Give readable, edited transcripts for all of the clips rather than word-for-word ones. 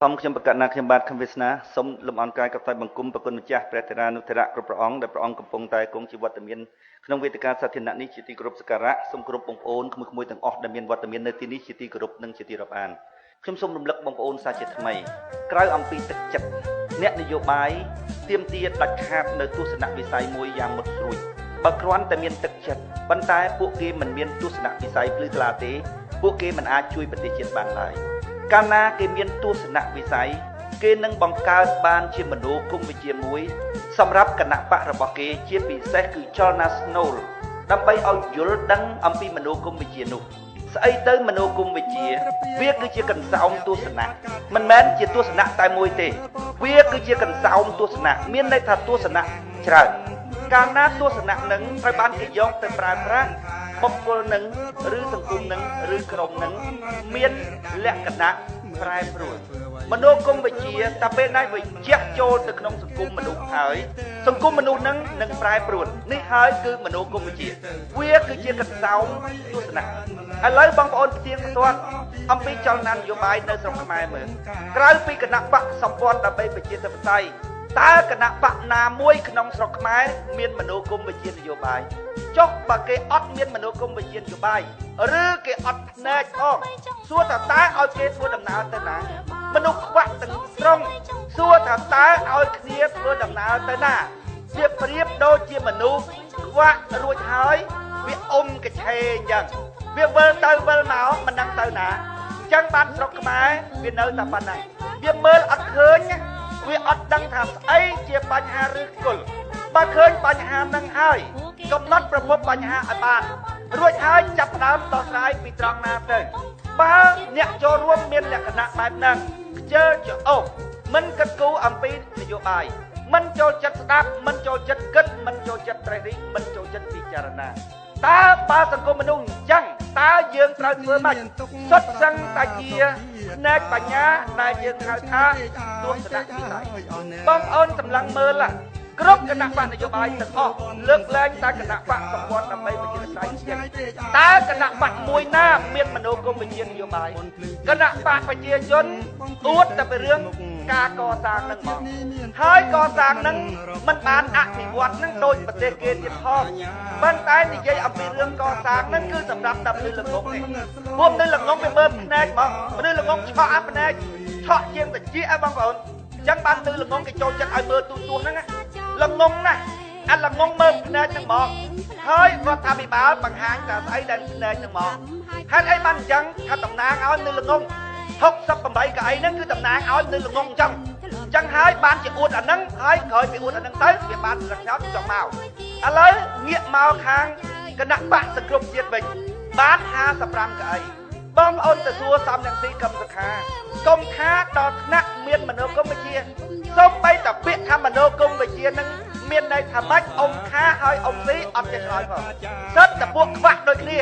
ผมខ្ញុំប្រកាសណាខ្ញុំបាទខំវាសនាសូមលំអរកាយกับថ្វាយបង្គំប្រគុណម្ចាស់ព្រះធរានុធរៈគ្រប់ព្រះអង្គដែលព្រះអង្គកំពុងតែគង់ជីវត្តមានក្នុងវេទិកាសាធារណៈនេះជាទីគោរពសក្ការៈសូមគោរពបងប្អូនក្មួយៗទាំងអស់ដែលមានវត្តមាននៅទីនេះជាទីគោរពនិងជាទីរាប់អានខ្ញុំសូមរំលឹកបងប្អូនសាជាថ្មីក្រៅអំពីទឹកចិត្តអ្នកនយោបាយទាមទារដាច់ខាតនៅទស្សនវិស័យមួយយ៉ាងមុតស្រួចបើគ្រាន់តែមានទឹកចិត្តប៉ុន្តែពួកគេមិនមានទស្សនវិស័យភ្លឺថ្លាទេពួកគេមិនអាចជួយប្រទេសជាតិបានឡើយកាលណាគេមានទស្សនវិស័យគេនឹងបង្កើតបានជាមនោគមវិជ្ជាមួយសម្រាប់គណៈបករបស់គេជាពិសេសគឺចលនាស្នូលដើម្បីឲ្យយល់ដឹងអំពីមនោគមវិជ្ជានោះស្អីទៅមនោគមវិជ្ជាវាគឺជាកន្សោមទស្សនៈមិនមែនជាទស្សនៈតែមួយទេវាគឺជាកន្សោមទស្សនៈមានន័យថាទស្សនៈច្រើនកាលណាទស្សនៈនឹងត្រូវបានគេយកទៅប្រើប្រាស់បុគ្គលនឹងឬសង្គមនឹងឬក្រុមនឹងមានលក្ខណៈប្រែប្រួលមនោគមវិជ្ជាតែពេលណាវាជះចូលទៅក្នុងសង្គមមនុស្សហើយសង្គមមនុស្សនឹងប្រែប្រួលនេះហើយគឺមនោគមវិជ្ជាវាគឺជាកន្សោមទស្សនៈឥឡូវបងប្អូនផ្ទៀងផ្ទាត់អំពីចលនានយោបាយនៅស្រុកខ្មែរមើលក្រៅពីគណៈបកសម្ព័ន្ធដើម្បីប្រជាធិបតេយ្យតើគណៈបកណាមួយក្នុងស្រុកខ្មែរមានមនោគមវិជ្ជានយោបាយចុះបើគេអត់មានមនោគមវិជ្ជានយោបាយឬគេអត់ភ្នែកផងសួរថាតើឲ្យគេធ្វើដំណើរទៅណាមនុស្សខ្វាក់ទាំងស្រុងសួរថាតើឲ្យគ្នាធ្វើដំណើរទៅណាវាប្រៀបដូចជាមនុស្សខ្វាក់រួចហើយវាកញ្ឆេអញ្ចឹងវាវិលទៅវិលមកមិនដឹងទៅណាអញ្ចឹងបានស្រុកខ្មែរវានៅតែប៉ុណ្ណឹងវាមើលអត់ឃើញវាអត់ដឹងថាស្អីជាបញ្ហាឬគល់បើឃើញបញ្ហានឹងហើយកំណត់ប្រភពបញ្ហាឲ្យបានរួចហើយចាប់ផ្ដើមដោះស្រាយពីត្រង់ណាទៅបើអ្នកចូលរួមមានលក្ខណៈបែបហ្នឹងខ្ជិលច្អូសមិនគិតគូរអំពីនយោបាយមិនចូលចិត្តស្ដាប់មិនចូលចិត្តគិតមិនចូលចិត្តត្រេះរិះមិនចូលចិត្តពិចារណាតើបើសង្គមមនុស្សអញ្ចឹងតើយើងត្រូវធ្វើម៉េចសុទ្ធសឹងតែជាផ្នែកបញ្ញាដែលយើងហៅថាទស្សនវិស័យបងប្អូនសម្លឹងមើលគ្រប់គណៈបកនយោបាយទាំងអស់លើកលែងតែគណៈបកសម្ព័ន្ធដើម្បីប្រជាធិបតេយ្យជាតើគណៈបកមួយណាមានមនោគមវិជ្ជានយោបាយគណៈបកប្រជាជនអួតតែពីរឿងការកសាងនឹងមកហើយកសាងនឹងមិនបានអភិវឌ្ឍនឹងដូចប្រទេសគេទៀតផងប៉ុន្តែនិយាយអំពីរឿងកសាងនឹងគឺសម្រាប់តែពលល្ងងទេពួកពលល្ងងវាមើលភ្នែកមកពលល្ងងឆក់អាភ្នែកឆក់ជាងតិចឯងបងប្អូនអញ្ចឹងបានពលល្ងងគេចូលចិត្តឲ្យមើលទូទួលហ្នឹងល្ងងណាស់អាល្ងងមើលភ្នែកហ្នឹងមកហើយរដ្ឋាភិបាលបង្ហាញតែស្អីដែលភ្នែកហ្នឹងមកហេតុអីបានអញ្ចឹងថាតំណាងឲ្យពលល្ងង68កៅអីហ្នឹងគឺតំណាងឲ្យពលល្ងងអញ្ចឹងហើយបានជាអួតអាហ្នឹងហើយក្រោយពីអួតអាហ្នឹងទៅវាបានរកញោតចង់មកឥឡូវងាកមកខាងគណៈបកសង្គ្រោះជាតិវិញបាន55កៅអីបងប្អូនទៅសួរសំរងស៊ីកឹមសុខាកុំថាដល់ថ្នាក់មានមនោគមវិជ្ជាសូម្បីតែពាក្យថាមនោគមវិជ្ជានឹងមានន័យថាម៉េចខាហើយស៊ីអត់ចេះឆ្លើយផងសិតតែពួកខ្វះដូចគ្នា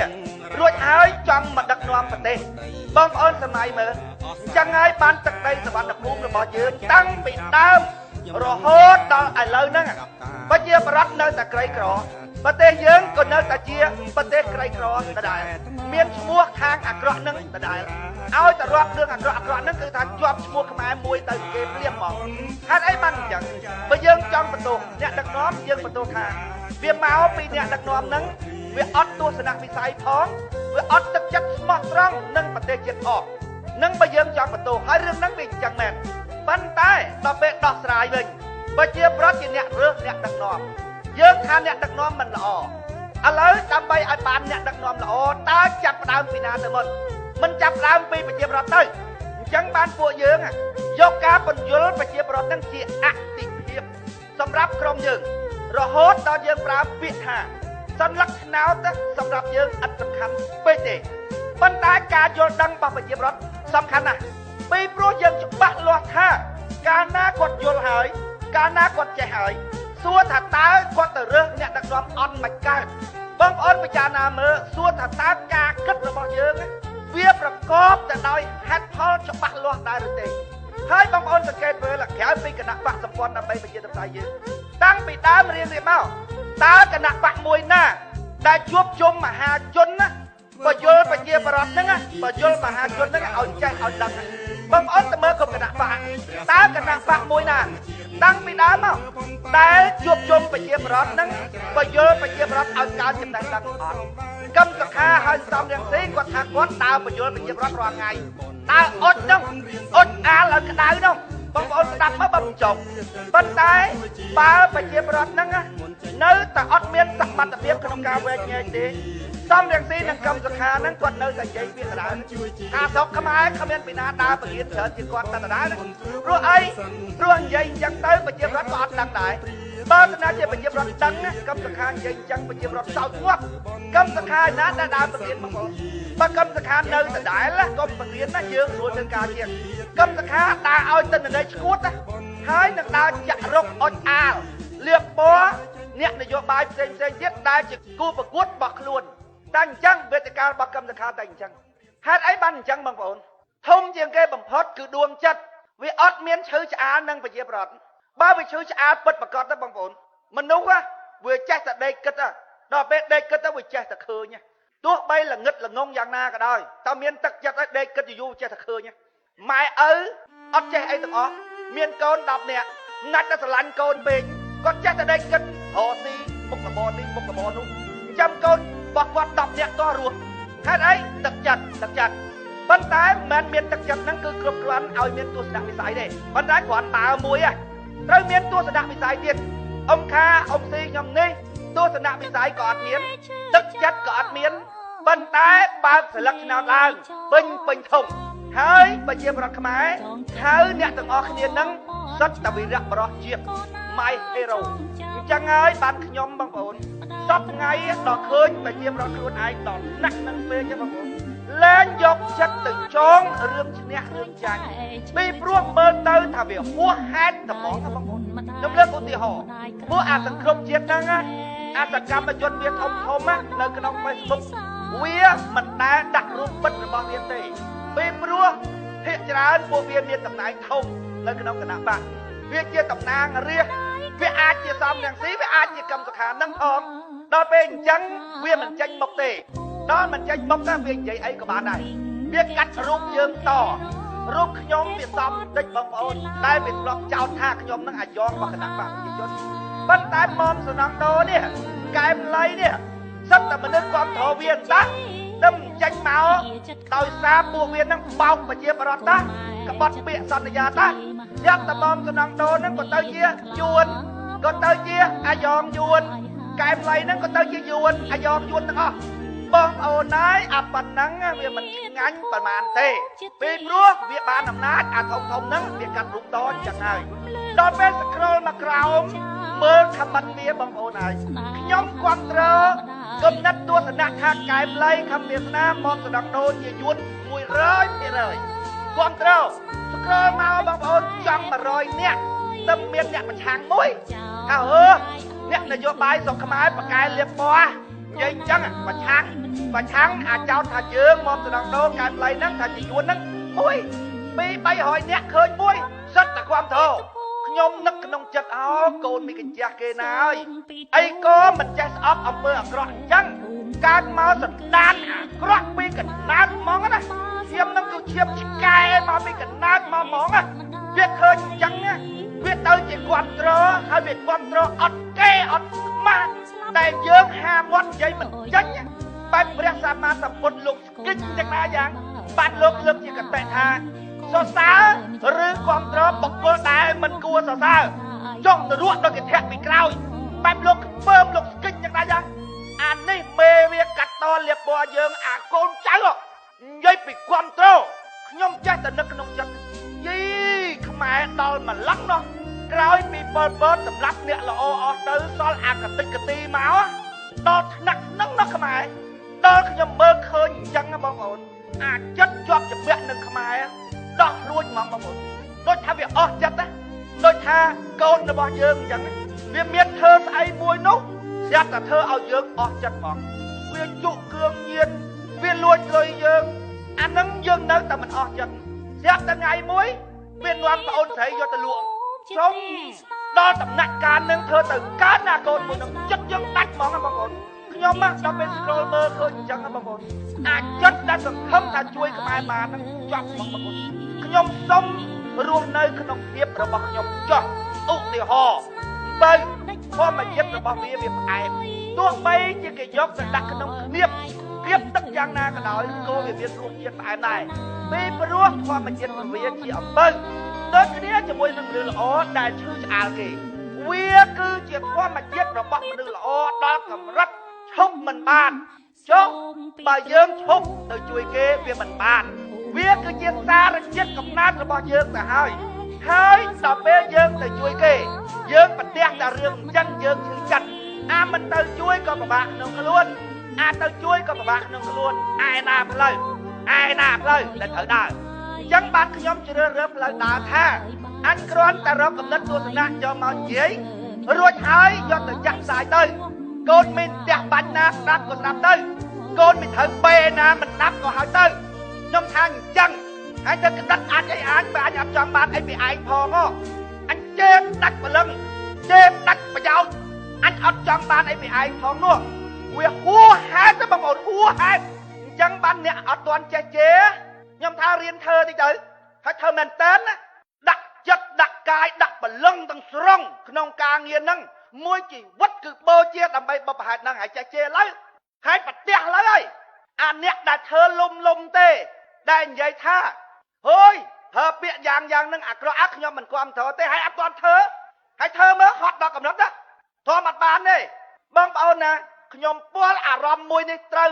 រួចហើយចង់មកដឹកនាំប្រទេសបងប្អូនសម័យមើលអញ្ចឹងហើយបានទឹកដីសវណ្ណភូមិរបស់យើងតាំងពីដើមរហូតដល់ឥឡូវហ្នឹងប្រជាប្រដ្ឋនៅតែក្រីក្រប្រទេសយើងក៏នៅតែជាប្រទេសក្រីក្រដដែលមានឈ្មោះខាងអាក្រក់ហ្នឹងដដែលឲ្យតែរាប់រឿងអាក្រក់ហ្នឹងគឺថាជាប់ឈ្មោះខ្មែរមួយទៅគេព្រាមមកហេតុអីបានអញ្ចឹងបើយើងចង់បន្ទោសអ្នកដឹកនាំយើងបន្ទោសថាវាមកពីអ្នកដឹកនាំហ្នឹងវាអត់ទស្សនវិស័យផងវាអត់ទឹកចិត្តស្មោះត្រង់នឹងប្រទេសជាតិផងនឹងបើយើងចង់បន្ទោសហើយរឿងហ្នឹងវាអញ្ចឹងមែនប៉ុន្តែដល់ពេលដោះស្រាយវិញប្រជាប្រដ្ឋជាអ្នករើសអ្នកដឹកនាំយើងថាអ្នកដឹកនាំមិនល្អឥឡូវដើម្បីឲ្យបានអ្នកដឹកនាំល្អតើចាប់ផ្ដើមពីណាទៅមុនមិនចាប់ផ្ដើមពីប្រជាប្រដ្ឋទៅអញ្ចឹងបានពួកយើងយកការបញ្យលប្រជាប្រដ្ឋនឹងជាអតិភិបសម្រាប់ក្រុមយើងរហូតដល់យើងប្រើពាក្យថាសន្លឹកឆ្នោតសម្រាប់យើងឥតសំខាន់ពេកទេប៉ុន្តែការយល់ដឹងរបស់ប្រជាប្រដ្ឋសំខាន់ណាស់ពីព្រោះយើងច្បាស់លាស់ថាកាលណាគាត់យល់ហើយកាលណាគាត់ចេះហើយសួរថាតើគាត់ទៅរើសអ្នកដឹកនាំអន់មិនកើតបងប្អូនពិចារណាមើលសួរថាតើការគិតរបស់យើងវាប្រកបទៅដោយហេតុផលច្បាស់លាស់ដែរឬទេហើយបងប្អូនសង្កេតមើលក្រៅពីគណៈបកសម្ព័ន្ធដើម្បីប្រជាធិបតេយ្យយើងតាំងពីដើមរៀងមកតើគណៈបកមួយណាដែលជួបជុំមហាជនណាបើយល់ប្រជាប្រដ្ឋហ្នឹងបើយល់មហាជនហ្នឹងឲ្យចេះឲ្យដឹងបងប្អូនទៅមើលគ្រប់គណៈបក ตากระนักปะมวยน่ะตั้งปีดามั้งแต่จุบจมไปเยี่ยมรัฐนั้นไปเยอะไปเยี่ยมรัฐเอาการจำได้ตั้งอ่อนกำสักข้าให้ซ้ำอย่างนี้ก็ทางวัดตาไปเยอะไปเยี่ยมรัฐรอไงตาอดน้องอดอาหลังกระดาษน้องบางคนดับมาบำจงบันไดป้าไปเยี่ยมรัฐนั่งอะเนื้อแต่อดเมียนสักบัตรเบียบขนมกาเวงเงี้ยดีซ้ำอย่างนี้นั่งกำสักข้านั่งกวดเนื้อแต่ใจเบี้ยกระดาษข้าศกขมายขมิ้นปีนาตาไปเยี่ยมเฉินจีกวดตากระดาษรู้ไอ้รู้ใหญ่ยังเต้ไปเยี่ยมรัฐก็อดดังได้บ้านน่าจะไปเยี่ยมรัฐดังนะกำสักข้าใหญ่ยังไปเยี่ยมรัฐเศร้างวดกำสักข้าน้าดาไปเยี่ยมบางคนบางกำสักข้าเนื้อแต่ได้ละก็ไปเรียนน่าเยอะส่วนเรื่องการเยี่ยมกำสักข้าตาเอาจนในชกุดนะให้นักดาวจะรกอดอาลเลือกปัวเนี่ยนโยบายเซ็งยึดได้จะกู้ประกวดบักล้วนตั้งจังเวทีการบักกำสักข้าตั้งจังฮัดไอ้บันจังบางคนทุ่มเจียงเกยบังพอดคือดวงจัดวิอดเมียนชื่อชานั่งไปเยี่ยมรัฐบ้าไปชื่อชาเปิดประกอบได้บางคนมันนุ๊กอะเวแจ๊สแต่เด็กก็จะดอกเด็กก็จะเวแจ๊สแต่เคยเนี่ยตัวใบละงึดละงงอย่างนาก็ได้ตาเมียนตักจัดเด็กก็จะอยู่แจ๊สแต่เคยเนี่ยหมายอดแจ๊สไอ้ต่างอ๋อเมียนโกนดับเนี่ยงัดจะสลันโกนเบงก็แจ๊สแต่เด็กก็หอซีมุกกระบอกนี่มุกกระบอกนู้นจำโกนบอกว่าดับเนี่ยก็รวมแค่ไอ้ตักจัดบรรดาแมนเมียนตักจัดนั่นคือกรุบกรันเอาเมียนตัวสดักมิสัยเด้บรรดาขวานตามวยอะเราเมียนตัวสดักมิสัยเดียนอมคาอมซียำนี่ตัวสดักมิสัยกอดเมียนตักจัดกอดเมียนบรรดาบางสลักนาลางเป็นทงเฮ้ยไปเยี่ยมรักขมายเฮ้ยเนี่ยต่างออกเนียนนั่งสัตวิระบรอเจียบไม่ให้เราจะไงบ้านขยมบางคนสับไงดอกเคยไปเยี่ยมรักคนไอ้ดอกนักนั่งเปย์จะบางคนเล่นยกชัดตึงจ้องเรื่องชนิดเรื่องใจมีพวกเมินเตอร์ทำแบบหัวแฮดแต่มองบางคนน้ำเลือดอุติหอพวกอาสังคมเจียดนั่งอาสังกรรมมาจนเวียทมนะเลยกระนองไปสุกเวียมันแต่ดักรูปบัตรบางเวียนตีมีพวกเฮียจราพวกเวียนเมียนตำนายทมเลยกระนองกระนาบะเวียเจียตำนางเรียเวียอาเจียซ้ำอย่างสีเวียอาเจียกรรมสขานั่งทองดอนเป็นจังเวียมันจังมกเตดอนมันจังมกก็เวียใหญ่ไอ้ก็บ้านได้เวียกัดรูปเยืองต่อรูปขยมเวียซ้ำได้บางคนได้เป็นหลอกเจ้าท่าขยมนั่งอายองมาขนาดบางยิ่งยศบรรดามอมสนังโตเนี่ยกายเป็นไรเนี่ยสัตว์แต่มันนึกความทอเวียนซะดำจังเมาต่อยซาบวกเวียนนั่งเบาไปเจียบรอดตากระบดเปียสัญญาตายักษ์ตะมอมสนังโตนั่งก็เตยเจียยวนก็เตยเจียอายองยวนกายเป็นไรนั่งก็เตยเจียยวนอายองยวนตั้งอ๋อบองเอานายอับปันนังเวียมันงั้นประมาณเตเป็นรั้วเวียบานอำนาจอาทงนั่งเวียกัดลุกดอนจังไงดอนเป็นสครอลมากราวเมื่อคำบันเวียบองเอานายย่อมความเตอกำนัดตัวสนักทางกายไล่คำเวียดนามมอมสนักโดนยืนมวยร้อยไปเลยความเตอสครอลมาบางคนจังมารอยเนี่ยตำเมียนเนี่ยมันช่างมวยเอาเนี่ยนโยบายส่งขมายประกายเรียบปัวยัยจังประชังอาเจ้าถ่ายยืงมอมสนักโดนกายไล่นั่งถ่ายยืนนั่งมวยปีใบหอยเนี่ยเคยมวยสัตแต่ความเท่ายมนักขนมจัดเอาโกนมีกันยาเกนายไอ้ก็มันจะออกเอาเมื่อกระจังการมาสันดานกระมีกันน้ำมองนะเทียมนั่งกูเทียมชิกายมามีกันน้ำมามองอ่ะเวียเคยจังเนี่ยเวียเตยจีความเตอให้เวียความเตออดเกอดมาแต่เยื้องหาวัดใจมันจังเนี่ยไปเรียกสามาสัมปนลุกกินจากนาอย่างบ้านเลิกจีกันแต่ทางสาวหรือความเตอปกเปิดได้มันกลัวสาวจ้องจะรวดโดยกิจแทกไปกล่าวไปลุกเพิ่มลุกกินจากนาอย่างอันนี้เมเวียกัดตอนเรียบบัวเยิงโกนใจหรอกยัยปิดความเตอขยมใจแต่นึกขนมจังยี่ขมายตอนมันลักเนาะกล่าวให้ปีเปิดสำรับเนี่ยเราเอาเตอซอลกระติกตีเมาส์ตอนหนักนักเนาะขมายตอนขยมเบอร์เคยจังนะบางคนจัดจอบจะเบี้ยหนึ่งขมายดอกรุ่นมองบางคนโดยท่าเวียออกจัดนะโดยท่าโกนนะบอเยิงจังเวียเมียเธอใส่มวยนุ๊กเสียแต่เธอเอาเยิงออกจัดมองเวียจุเกลืองเย็นเวียลวดเลยเยิงอันนั้นเยิงนั้นแต่มันออกจัดเสียแต่ไงมวยเวียนวันเอาใส่ยอดตะลวงชมดอตำหนักการนึงเธอตื่นการนาโกนมวยนึงจัดเยิงตัดมองนะบางคนขยมมากเราเป็นสโครเบอร์เคยจังนะบางคนจัดได้สังคมแต่ช่วยขมายมานั่งจับมองบางคนขยมส้ม រស់នៅក្នុងភាពរបស់ខ្ញុំចោះឧទាហរណ៍បើធម្មជាតិរបស់វាផ្អែមទោះបីជាគេយកទៅដាក់ក្នុងគ្រៀបទឹកយ៉ាងណាក៏ដោយក៏វាមានរសជាតិផ្អែមដែរពីព្រោះធម្មជាតិរបស់វាជាអំពៅដូចគ្នាជាមួយនឹងមនុស្សល្អដែលឈឺឆ្អាលគេវាគឺជាធម្មជាតិរបស់មនុស្សល្អដល់កម្រិតឈប់មិនបានចុះបើយើងឈប់ទៅជួយគេវាមិនបានវាគឺជាសារជាតិកំណើតរបស់យើងទៅហើយដល់ពេលយើងទៅជួយគេយើងប្រទះតែរឿងអញ្ចឹងយើងឈឺចិត្តមិនទៅជួយក៏ពិបាកក្នុងខ្លួនទៅជួយក៏ពិបាកក្នុងខ្លួនឯណាផ្លូវដែលត្រូវដើរអញ្ចឹងបានខ្ញុំជ្រើសរើសផ្លូវដើរថាអញគ្រាន់តែរកកំណត់ទស្សនៈយកមកនិយាយរួចហើយយកទៅចាក់ផ្សាយទៅកូនមានផ្ទះបាច់ណាស្ដាប់ក៏ស្ដាប់ទៅកូនមិនត្រូវបែណាមិនស្ដាប់ក៏ហើយទៅខ្ញុំថាអញ្ចឹងហើយទៅក្តិតអញអញបើអញអត់ចង់បានអីពីឯងផងអញជេរដាច់ព្រលឹងជេរដាច់ប្រយោជន៍អញអត់ចង់បានអីពីឯងផងនោះវាហួសហេតុទេបងប្អូនហួសហេតុអញ្ចឹងបានអ្នកអត់ទាន់ចេះជេរខ្ញុំថារៀនធ្វើតិចទៅហើយធ្វើមែនតើដាក់ចិត្តដាក់កាយដាក់ព្រលឹងទាំងស្រុងក្នុងការងារហ្នឹងមួយជីវិតគឺបូជាដើម្បីបបផែតហ្នឹងហើយចេះជេរឡើយហើយប្រទះឡើយហើយអាអ្នកដែលធ្វើលុំទេដែលនិយាយថាហូយធ្វើពាក្យយ៉ាងហ្នឹងអាក្រក់ខ្ញុំមិនគាំទ្រទេហើយអត់ទាន់ធ្វើហើយធ្វើមើលហត់ដល់កំណត់ណាធំអត់បានទេបងប្អូនណាខ្ញុំពលអារម្មណ៍មួយនេះត្រូវ